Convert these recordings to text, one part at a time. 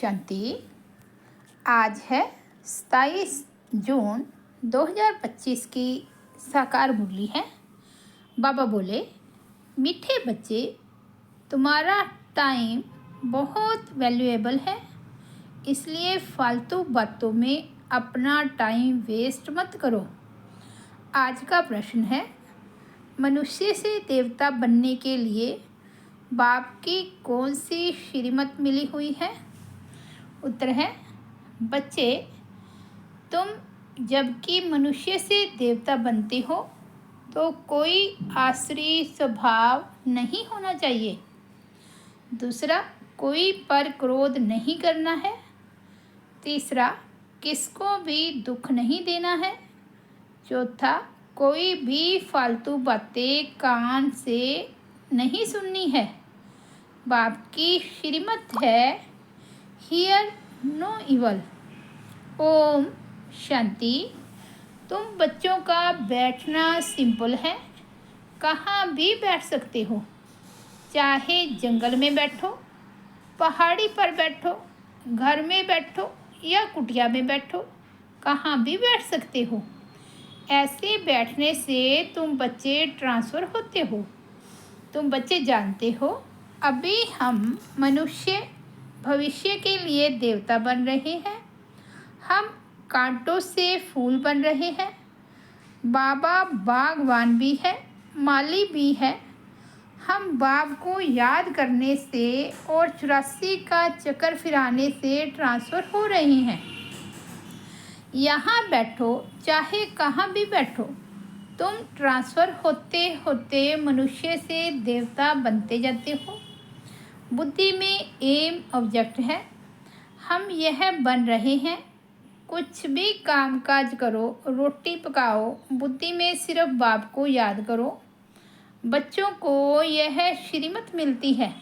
शांति। आज है 27 जून 2025 की साकार मुरली है। बाबा बोले, मीठे बच्चे, तुम्हारा टाइम बहुत वैल्यूएबल है, इसलिए फालतू बातों में अपना टाइम वेस्ट मत करो। आज का प्रश्न है, मनुष्य से देवता बनने के लिए बाप की कौन सी श्रीमत मिली हुई है? उत्तर है, बच्चे, तुम जबकि मनुष्य से देवता बनते हो तो कोई आसुरी स्वभाव नहीं होना चाहिए। दूसरा, कोई पर क्रोध नहीं करना है। तीसरा, किसको भी दुख नहीं देना है। चौथा, कोई भी फालतू बातें कान से नहीं सुननी है। बाप की श्रीमत है, here no evil. Om Shanti. तुम बच्चों का बैठना सिंपल है, कहाँ भी बैठ सकते हो, चाहे जंगल में बैठो, पहाड़ी पर बैठो, घर में बैठो या कुटिया में बैठो, कहाँ भी बैठ सकते हो। ऐसे बैठने से तुम बच्चे ट्रांसफ़र होते हो। तुम बच्चे जानते हो, अभी हम मनुष्य भविष्य के लिए देवता बन रहे हैं। हम कांटों से फूल बन रहे हैं। बाबा बागवान भी है, माली भी है। हम बाप को याद करने से और 84 का चक्कर फिराने से ट्रांसफ़र हो रहे हैं। यहाँ बैठो, चाहे कहाँ भी बैठो, तुम ट्रांसफ़र होते होते मनुष्य से देवता बनते जाते हो। बुद्धि में एम ऑब्जेक्ट है, हम यह बन रहे हैं। कुछ भी काम काज करो, रोटी पकाओ, बुद्धि में सिर्फ बाप को याद करो। बच्चों को यह श्रीमत मिलती है,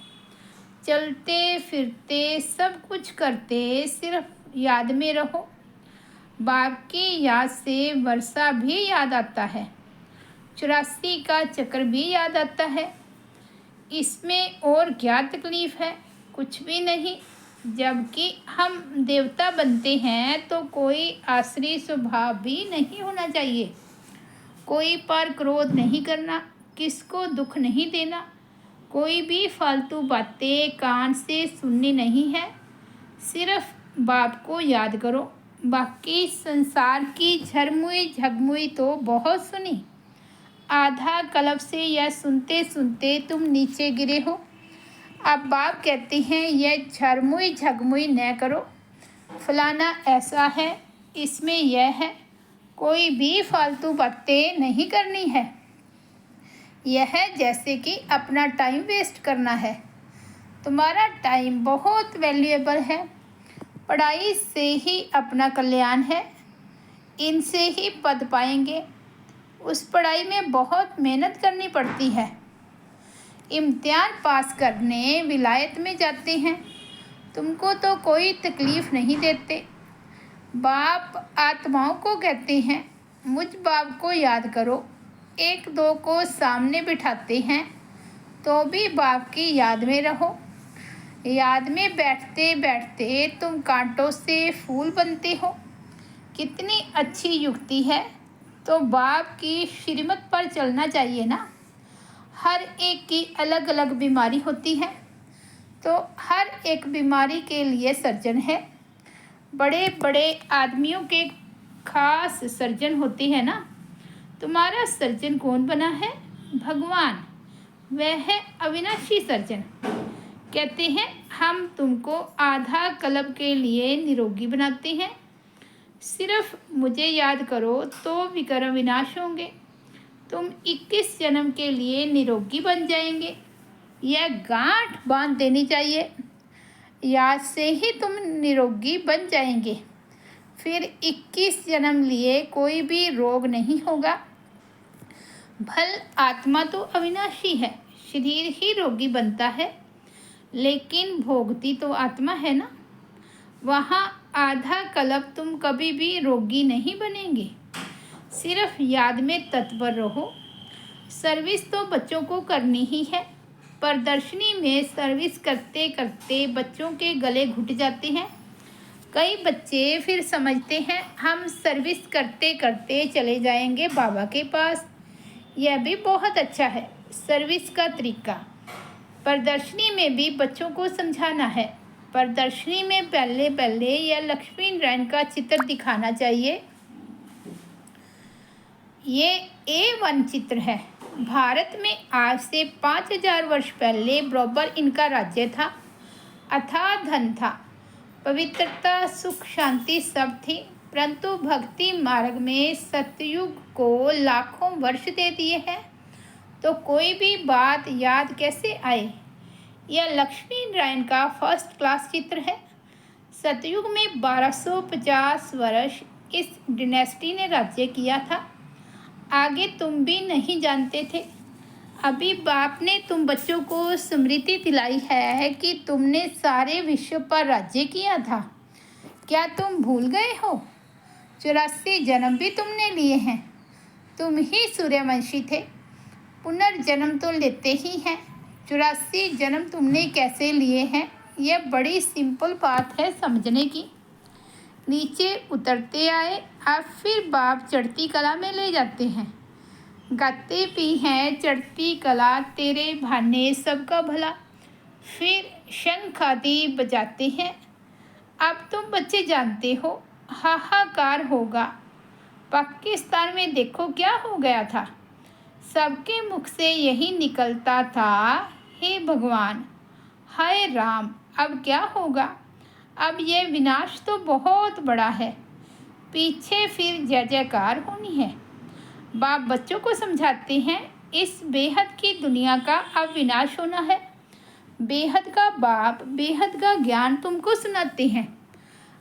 चलते फिरते सब कुछ करते सिर्फ याद में रहो। बाप की याद से वर्षा भी याद आता है, 84 का चक्कर भी याद आता है। इसमें और क्या तकलीफ़ है? कुछ भी नहीं। जबकि हम देवता बनते हैं तो कोई आसुरी स्वभाव भी नहीं होना चाहिए। कोई पर क्रोध नहीं करना, किसको दुख नहीं देना, कोई भी फालतू बातें कान से सुननी नहीं है। सिर्फ बाप को याद करो। बाकी संसार की झरमुई झगमुई तो बहुत सुनी। आधा कल्प से यह सुनते सुनते तुम नीचे गिरे हो। अब बाप कहते हैं, यह झरमुई झगमुई न करो। फलाना ऐसा है, इसमें यह है। कोई भी फालतू बातें नहीं करनी है। यह है जैसे कि अपना टाइम वेस्ट करना है। तुम्हारा टाइम बहुत वैल्यूएबल है। पढ़ाई से ही अपना कल्याण है, इनसे ही पद पाएंगे। उस पढ़ाई में बहुत मेहनत करनी पड़ती है। इम्तिहान पास करने विलायत में जाते हैं। तुमको तो कोई तकलीफ़ नहीं देते। बाप आत्माओं को कहते हैं, मुझ बाप को याद करो। एक दो को सामने बिठाते हैं तो भी बाप की याद में रहो। याद में बैठते बैठते तुम कांटों से फूल बनते हो। कितनी अच्छी युक्ति है। तो बाप की श्रीमत पर चलना चाहिए ना। हर एक की अलग अलग बीमारी होती है, तो हर एक बीमारी के लिए सर्जन है। बड़े बड़े आदमियों के खास सर्जन होते हैं ना। तुम्हारा सर्जन कौन बना है? भगवान। वह है अविनाशी सर्जन। कहते हैं, हम तुमको आधा कल्प के लिए निरोगी बनाते हैं। सिर्फ मुझे याद करो तो विकर्म विनाश होंगे। तुम 21 जन्म के लिए निरोगी बन जाएंगे। यह गांठ बांध देनी चाहिए। याद से ही तुम निरोगी बन जाएंगे। फिर 21 जन्म लिए कोई भी रोग नहीं होगा। भल आत्मा तो अविनाशी है, शरीर ही रोगी बनता है, लेकिन भोगती तो आत्मा है ना। वहाँ आधा कल्प तुम कभी भी रोगी नहीं बनेंगे। सिर्फ याद में तत्पर रहो। सर्विस तो बच्चों को करनी ही है। प्रदर्शनी में सर्विस करते करते बच्चों के गले घुट जाते हैं। कई बच्चे फिर समझते हैं हम सर्विस करते करते चले जाएंगे बाबा के पास। यह भी बहुत अच्छा है सर्विस का तरीका। प्रदर्शनी में भी बच्चों को समझाना है। प्रदर्शनी में पहले पहले यह लक्ष्मी नारायण का चित्र दिखाना चाहिए। ये A1 चित्र है। भारत में आज से 5000 वर्ष पहले बराबर इनका राज्य था। अथाह धन था, पवित्रता, सुख, शांति सब थी, परंतु भक्ति मार्ग में सतयुग को लाखों वर्ष दे दिए हैं तो कोई भी बात याद कैसे आए। यह लक्ष्मी नारायण का फर्स्ट क्लास चित्र है। सतयुग में 1250 वर्ष इस डिनेस्टी ने राज्य किया था। आगे तुम भी नहीं जानते थे। अभी बाप ने तुम बच्चों को स्मृति दिलाई है कि तुमने सारे विश्व पर राज्य किया था। क्या तुम भूल गए हो? 84 जन्म भी तुमने लिए हैं। तुम ही सूर्यवंशी थे। पुनर्जन्म तो लेते ही हैं। 84 जन्म तुमने कैसे लिए हैं? यह बड़ी सिंपल बात है समझने की। नीचे उतरते आए, अब फिर बाप चढ़ती कला में ले जाते हैं। गाते भी हैं चढ़ती कला तेरे भाने सबका भला। फिर शंख आदि बजाते हैं। अब तुम बच्चे जानते हो हाहाकार होगा। पाकिस्तान में देखो क्या हो गया था। सबके मुख से यही निकलता था, हे भगवान, हाय राम, अब क्या होगा। अब ये विनाश तो बहुत बड़ा है, पीछे फिर जय जयकार होनी है। बाप बच्चों को समझाते हैं इस बेहद की दुनिया का अब विनाश होना है। बेहद का बाप बेहद का ज्ञान तुमको सुनाते हैं।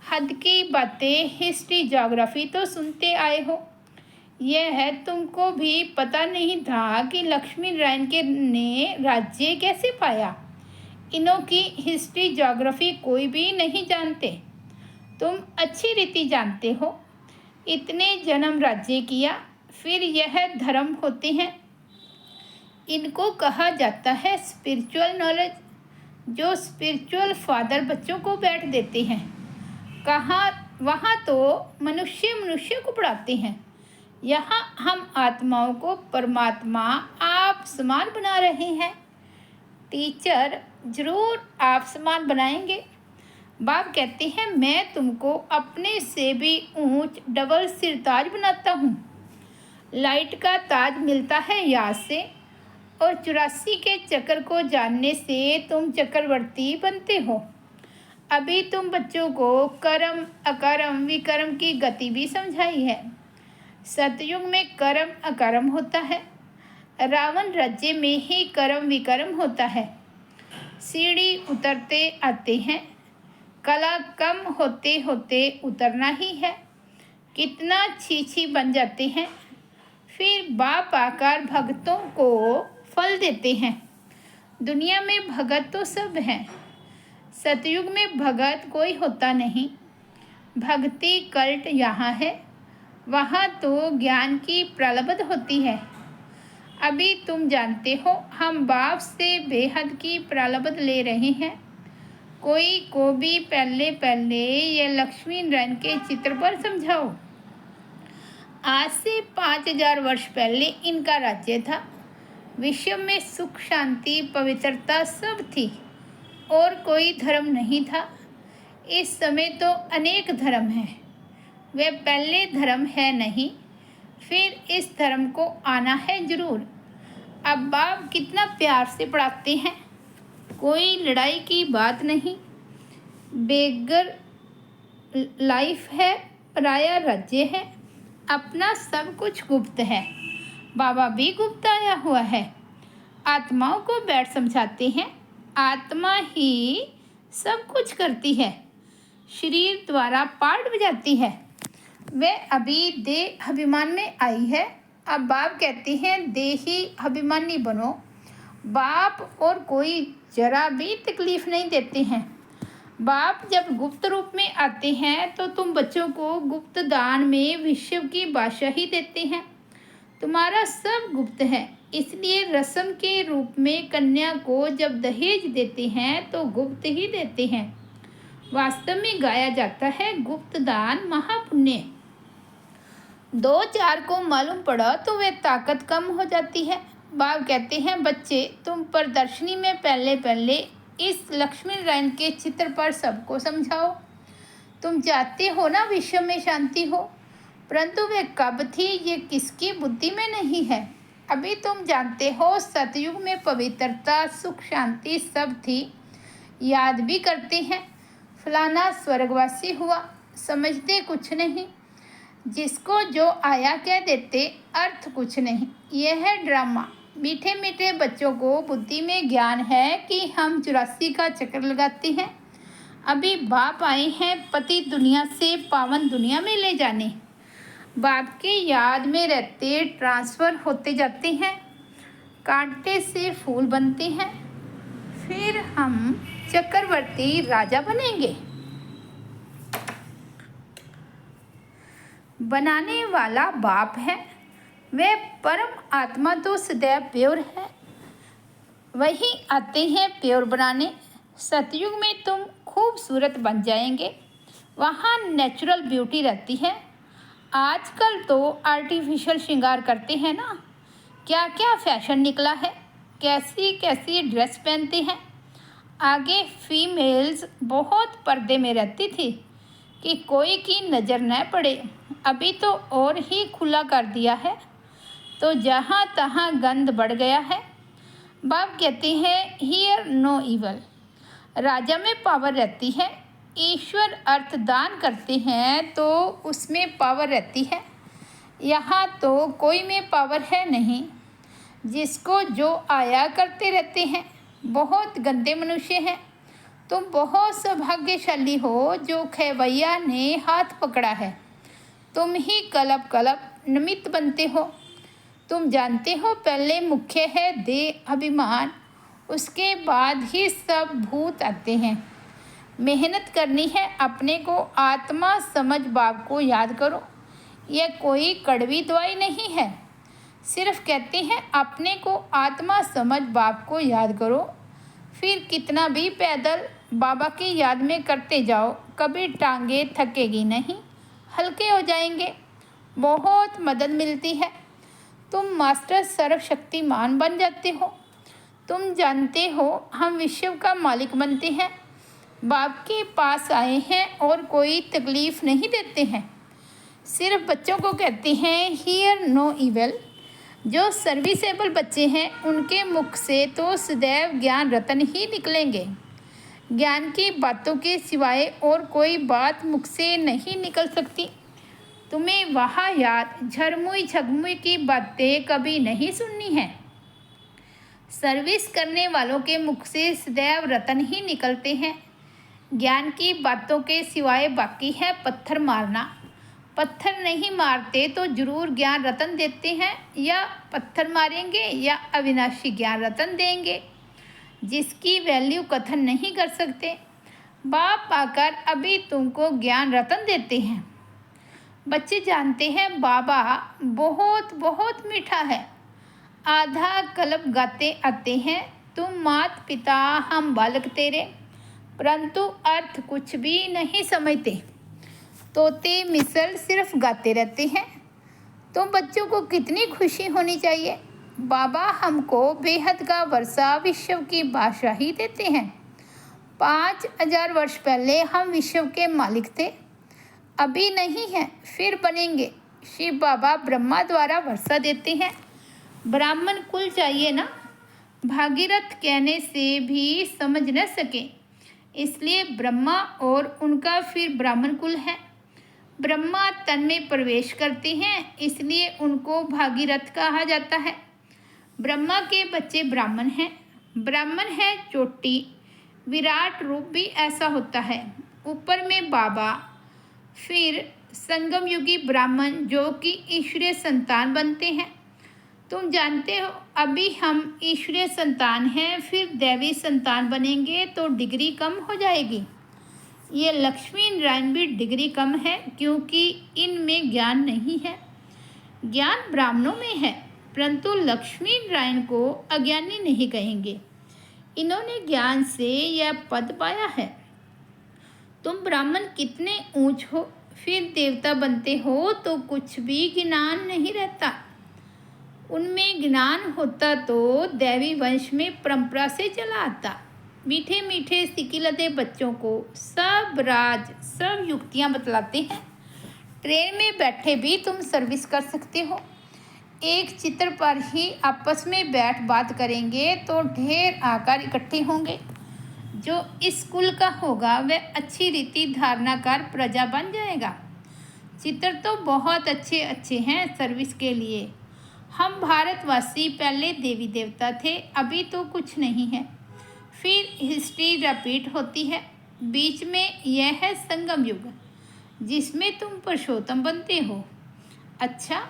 हद की बातें हिस्ट्री ज्योग्राफी तो सुनते आए हो। यह है तुमको भी पता नहीं था कि लक्ष्मी नारायण के ने राज्य कैसे पाया। इनों की हिस्ट्री ज्योग्राफी कोई भी नहीं जानते। तुम अच्छी रीति जानते हो। इतने जन्म राज्य किया, फिर यह धर्म होते हैं। इनको कहा जाता है स्पिरिचुअल नॉलेज, जो स्पिरिचुअल फादर बच्चों को बैठ देते हैं। कहाँ वहाँ तो मनुष्य मनुष्य को पढ़ाते हैं। यहाँ हम आत्माओं को परमात्मा आप समान बना रहे हैं। टीचर जरूर आप समान बनाएंगे। बाप कहते हैं मैं तुमको अपने से भी ऊंच डबल सिरताज बनाता हूँ। लाइट का ताज मिलता है याद से, और 84 के चक्र को जानने से तुम चक्रवर्ती बनते हो। अभी तुम बच्चों को कर्म अकर्म विकर्म की गति भी समझाई है। सतयुग में कर्म अकर्म होता है। रावण राज्य में ही कर्म विकर्म होता है। सीढ़ी उतरते आते हैं। कला कम होते होते उतरना ही है। कितना छी बन जाते हैं। फिर बाप आकर भक्तों को फल देते हैं। दुनिया में भगत तो सब हैं। सतयुग में भगत कोई होता नहीं। भक्ति कल्ट यहाँ है, वहाँ तो ज्ञान की प्रलब्ध होती है। अभी तुम जानते हो हम बाप से बेहद की प्रलब्ध ले रहे हैं। कोई को भी पहले पहले ये लक्ष्मी नारायण के चित्र पर समझाओ। आज से 5000 वर्ष पहले इनका राज्य था। विश्व में सुख शांति पवित्रता सब थी और कोई धर्म नहीं था। इस समय तो अनेक धर्म हैं। वे पहले धर्म है नहीं, फिर इस धर्म को आना है जरूर। अब बाप कितना प्यार से पढ़ाते हैं। कोई लड़ाई की बात नहीं। बेगर लाइफ है, पराया राज्य है, अपना सब कुछ गुप्त है। बाबा भी गुप्त आया हुआ है। आत्माओं को बैठ समझाते हैं। आत्मा ही सब कुछ करती है, शरीर द्वारा पार्ट बजाती है। वे अभी देह अभिमान में आई है। अब बाप कहते हैं देही अभिमानी बनो। बाप और कोई जरा भी तकलीफ नहीं देते हैं। बाप जब गुप्त रूप में आते हैं तो तुम बच्चों को गुप्त दान में विश्व की बादशाही देते हैं। तुम्हारा सब गुप्त है, इसलिए रस्म के रूप में कन्या को जब दहेज देते हैं तो गुप्त ही देते हैं। वास्तव में गाया जाता है, गुप्त दान महापुण्य। 2-4 को मालूम पड़ा तो वे ताकत कम हो जाती है। बाप कहते हैं, बच्चे तुम प्रदर्शनी में पहले पहले इस लक्ष्मी नारायण के चित्र पर सबको समझाओ। तुम चाहते हो ना विश्व में शांति हो, परंतु वे कब थी ये किसकी बुद्धि में नहीं है। अभी तुम जानते हो सतयुग में पवित्रता, सुख, शांति सब थी। याद भी करते हैं, फलाना स्वर्गवासी हुआ, समझते कुछ नहीं। जिसको जो आया कह देते, अर्थ कुछ नहीं। यह है ड्रामा। मीठे मीठे बच्चों को बुद्धि में ज्ञान है कि हम 84 का चक्कर लगाते हैं। अभी बाप आए हैं पति दुनिया से पावन दुनिया में ले जाने। बाप के याद में रहते ट्रांसफ़र होते जाते हैं, कांटे से फूल बनते हैं, फिर हम चक्रवर्ती राजा बनेंगे। बनाने वाला बाप है, वे परम आत्मा तो सदैव प्योर है, वही आते हैं प्योर बनाने। सतयुग में तुम खूबसूरत बन जाएंगे, वहाँ नेचुरल ब्यूटी रहती है। आजकल तो आर्टिफिशियल श्रृंगार करते हैं ना, क्या क्या फैशन निकला है, कैसी कैसी ड्रेस पहनते हैं। आगे फीमेल्स बहुत पर्दे में रहती थी कि कोई की नज़र न पड़े, अभी तो और ही खुला कर दिया है, तो जहाँ तहाँ गंद बढ़ गया है। बाप कहते हैं, हियर नो इवल। राजा में पावर रहती है, ईश्वर अर्थ दान करते हैं तो उसमें पावर रहती है। यहाँ तो कोई में पावर है नहीं, जिसको जो आया करते रहते हैं। बहुत गंदे मनुष्य हैं। तुम बहुत सौभाग्यशाली हो जो खेवैया ने हाथ पकड़ा है। तुम ही कलब कलब निमित्त बनते हो। तुम जानते हो पहले मुख्य है देह अभिमान, उसके बाद ही सब भूत आते हैं। मेहनत करनी है अपने को आत्मा समझ बाप को याद करो। यह कोई कड़वी दवाई नहीं है, सिर्फ कहते हैं अपने को आत्मा समझ बाप को याद करो। फिर कितना भी पैदल बाबा की याद में करते जाओ, कभी टांगे थकेगी नहीं, हल्के हो जाएंगे। बहुत मदद मिलती है, तुम मास्टर सर्वशक्तिमान बन जाते हो। तुम जानते हो हम विश्व का मालिक बनते हैं। बाप के पास आए हैं और कोई तकलीफ़ नहीं देते हैं, सिर्फ बच्चों को कहते हैं हियर नो इवल। जो सर्विसेबल बच्चे हैं उनके मुख से तो सदैव ज्ञान रतन ही निकलेंगे। ज्ञान की बातों के सिवाय और कोई बात मुख से नहीं निकल सकती। तुम्हें वहाँ याद झरमुई झगमुई की बातें कभी नहीं सुननी है। सर्विस करने वालों के मुख से सदैव रतन ही निकलते हैं। ज्ञान की बातों के सिवाय बाकी है पत्थर मारना। पत्थर नहीं मारते तो जरूर ज्ञान रतन देते हैं, या पत्थर मारेंगे या अविनाशी ज्ञान रतन देंगे, जिसकी वैल्यू कथन नहीं कर सकते। बाप आकर अभी तुमको ज्ञान रतन देते हैं। बच्चे जानते हैं बाबा बहुत बहुत मीठा है। आधा कल्प गाते आते हैं, तुम मात पिता हम बालक तेरे, परंतु अर्थ कुछ भी नहीं समझते। तोते मिसल सिर्फ गाते रहते हैं। तो बच्चों को कितनी खुशी होनी चाहिए। बाबा हमको बेहद का वर्षा विश्व की बादशाही देते हैं। 5000 वर्ष पहले हम विश्व के मालिक थे, अभी नहीं हैं, फिर बनेंगे। शिव बाबा ब्रह्मा द्वारा वर्षा देते हैं। ब्राह्मण कुल चाहिए ना, भागीरथ कहने से भी समझ न सके, इसलिए ब्रह्मा और उनका फिर ब्राह्मण कुल है। ब्रह्मा तन में प्रवेश करते हैं, इसलिए उनको भागीरथ कहा जाता है। ब्रह्मा के बच्चे ब्राह्मण हैं। ब्राह्मण है चोटी, विराट रूप भी ऐसा होता है। ऊपर में बाबा, फिर संगम युगी ब्राह्मण जो कि ईश्वरीय संतान बनते हैं। तुम जानते हो अभी हम ईश्वरीय संतान हैं, फिर दैवी संतान बनेंगे तो डिग्री कम हो जाएगी। ये लक्ष्मी नारायण भी डिग्री कम है, क्योंकि इनमें ज्ञान नहीं है। ज्ञान ब्राह्मणों में है, परंतु लक्ष्मी नारायण को अज्ञानी नहीं कहेंगे। इन्होंने ज्ञान से यह पद पाया है। तुम ब्राह्मण कितने ऊंच हो, फिर देवता बनते हो तो कुछ भी ज्ञान नहीं रहता। उनमें ज्ञान होता तो दैवी वंश में परंपरा से चला आता। मीठे मीठे सिकिलते बच्चों को सब राज सब युक्तियां बतलाते हैं। ट्रेन में बैठे भी तुम सर्विस कर सकते हो। एक चित्र पर ही आपस में बैठ बात करेंगे तो ढेर आकार इकट्ठे होंगे। जो इस कुल का होगा वह अच्छी रीति धारणा कर प्रजा बन जाएगा। चित्र तो बहुत अच्छे अच्छे हैं सर्विस के लिए। हम भारतवासी पहले देवी देवता थे, अभी तो कुछ नहीं है। फिर हिस्ट्री रिपीट होती है। बीच में यह है संगम युग जिसमें तुम पुरुषोत्तम बनते हो। अच्छा,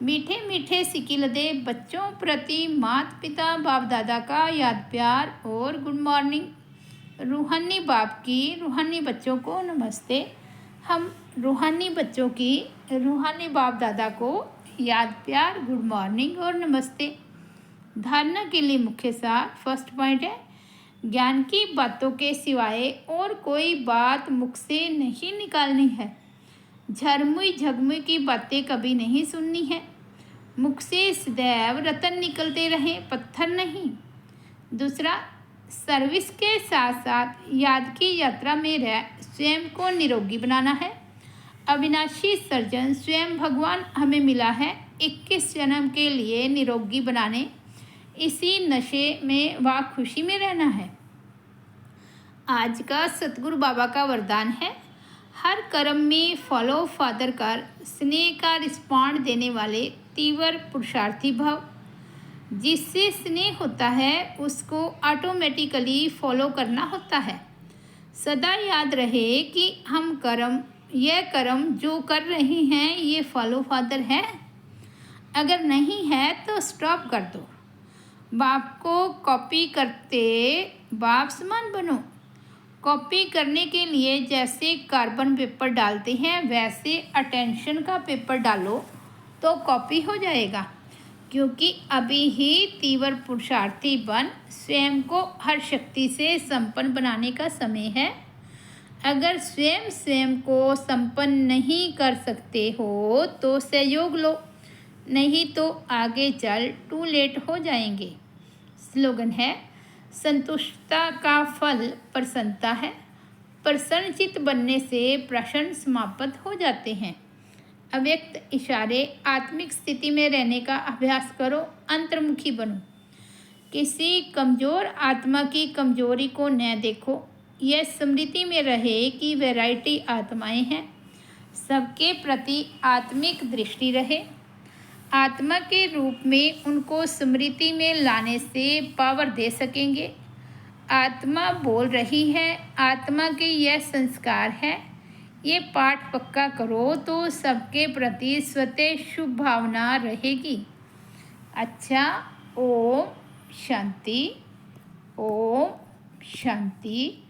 मीठे मीठे सिकिलदे बच्चों प्रति माता पिता बाप दादा का याद प्यार और गुड मॉर्निंग। रूहानी बाप की रूहानी बच्चों को नमस्ते। हम रूहानी बच्चों की रूहानी बाप दादा को याद प्यार गुड मॉर्निंग और नमस्ते। धारणा के लिए मुख्य सार फर्स्ट पॉइंट है, ज्ञान की बातों के सिवाय और कोई बात मुख से नहीं निकालनी है। झरमुई झगमुई की बातें कभी नहीं सुननी है। मुख से सदैव रतन निकलते रहे, पत्थर नहीं। दूसरा, सर्विस के साथ साथ याद की यात्रा में रह स्वयं को निरोगी बनाना है। अविनाशी सर्जन स्वयं भगवान हमें मिला है 21 जन्म के लिए निरोगी बनाने। इसी नशे में व खुशी में रहना है। आज का सतगुरु बाबा का वरदान है, हर कर्म में फॉलो फादर कर स्नेह का रिस्पॉन्ड देने वाले तीव्र पुरुषार्थी भव। जिससे स्नेह होता है उसको ऑटोमेटिकली फॉलो करना होता है। सदा याद रहे कि हम यह कर्म जो कर रहे हैं ये फॉलो फादर है। अगर नहीं है तो स्टॉप कर दो। बाप को कॉपी करते बाप समान बनो। कॉपी करने के लिए जैसे कार्बन पेपर डालते हैं वैसे अटेंशन का पेपर डालो तो कॉपी हो जाएगा। क्योंकि अभी ही तीव्र पुरुषार्थी बन स्वयं को हर शक्ति से संपन्न बनाने का समय है। अगर स्वयं को संपन्न नहीं कर सकते हो तो सहयोग लो, नहीं तो आगे चल टू लेट हो जाएंगे। स्लोगन है, संतुष्टता का फल प्रसन्नता है। प्रसन्नचित बनने से प्रश्न समाप्त हो जाते हैं। अव्यक्त इशारे आत्मिक स्थिति में रहने का अभ्यास करो, अंतर्मुखी बनो। किसी कमज़ोर आत्मा की कमजोरी को न देखो। यह स्मृति में रहे कि वैरायटी आत्माएं हैं, सबके प्रति आत्मिक दृष्टि रहे। आत्मा के रूप में उनको स्मृति में लाने से पावर दे सकेंगे। आत्मा बोल रही है, आत्मा के यह संस्कार है। ये पाठ पक्का करो तो सबके प्रति स्वतः शुभ भावना रहेगी। अच्छा, ओम शांति, ओम शांति।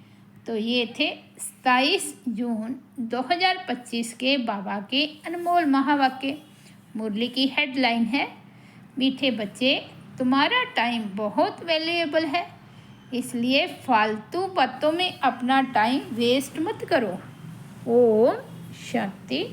तो ये थे 27 जून 2025 के बाबा के अनमोल महावाक्य। मुरली की हेडलाइन है, मीठे बच्चे तुम्हारा टाइम बहुत वैल्यूएबल है, इसलिए फालतू बातों में अपना टाइम वेस्ट मत करो। ओम शांति।